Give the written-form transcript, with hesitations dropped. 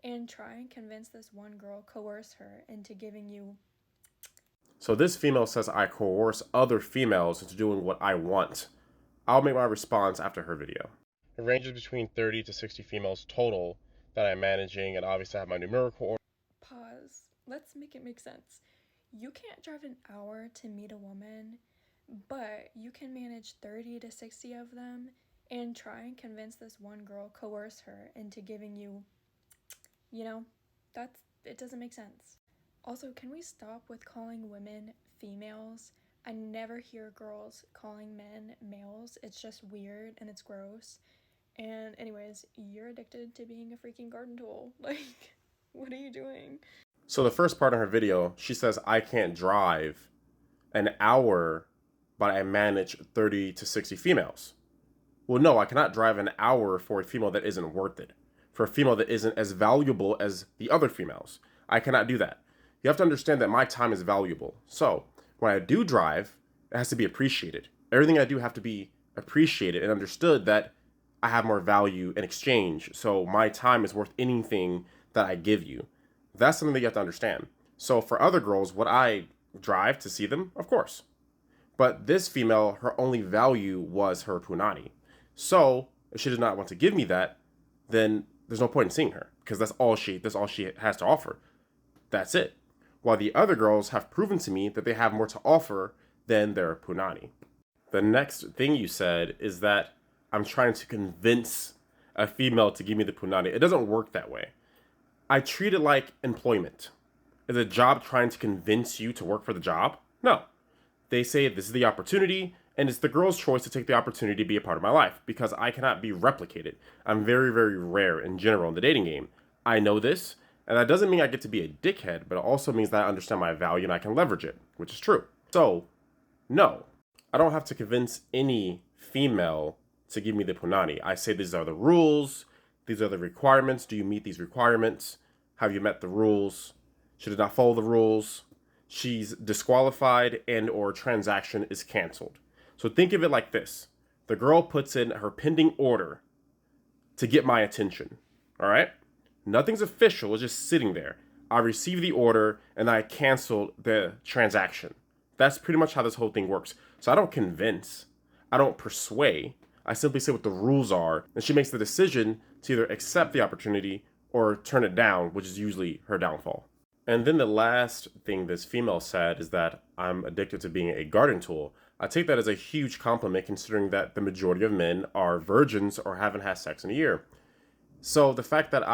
and try and convince this one girl, coerce her into giving you. So this female says I coerce other females into doing what I want. I'll make my response after her video. It ranges between 30 to 60 females total that I'm managing, and obviously I have my numerical order. Pause. Let's make it make sense. You can't drive an hour to meet a woman, but you can manage 30 to 60 of them and try and convince this one girl, coerce her into giving you, it doesn't make sense. Also, can we stop with calling women females? I never hear girls calling men males. It's just weird and it's gross. And anyways, you're addicted to being a freaking garden tool. Like, what are you doing? So the first part of her video, she says I can't drive an hour, but I manage 30 to 60 females. Well, no, I cannot drive an hour for a female that isn't worth it. For a female that isn't as valuable as the other females. I cannot do that. You have to understand that my time is valuable. So when I do drive, it has to be appreciated. Everything I do have to be appreciated and understood that I have more value in exchange. So my time is worth anything that I give you. That's something that you have to understand. So for other girls, would I drive to see them? Of course. But this female, her only value was her punani. So if she does not want to give me that, then there's no point in seeing her because that's all she has to offer. That's it. While the other girls have proven to me that they have more to offer than their punani. The next thing you said is that I'm trying to convince a female to give me the punani. It doesn't work that way. I treat it like employment. Is a job trying to convince you to work for the job? No. They say this is the opportunity, and it's the girl's choice to take the opportunity to be a part of my life because I cannot be replicated. I'm very, very rare in general in the dating game. I know this, and that doesn't mean I get to be a dickhead, but it also means that I understand my value and I can leverage it, which is true. So, no, I don't have to convince any female to give me the punani. I say these are the rules, these are the requirements. Do you meet these requirements? Have you met the rules? She did not follow the rules. She's disqualified and or transaction is canceled. So think of it like this. The girl puts in her pending order to get my attention. All right? Nothing's official. It's just sitting there. I received the order and I canceled the transaction. That's pretty much how this whole thing works. So I don't convince. I don't persuade. I simply say what the rules are. And she makes the decision to either accept the opportunity or turn it down, which is usually her downfall. And then the last thing this female said is that I'm addicted to being a garden tool. I take that as a huge compliment considering that the majority of men are virgins or haven't had sex in a year. So the fact that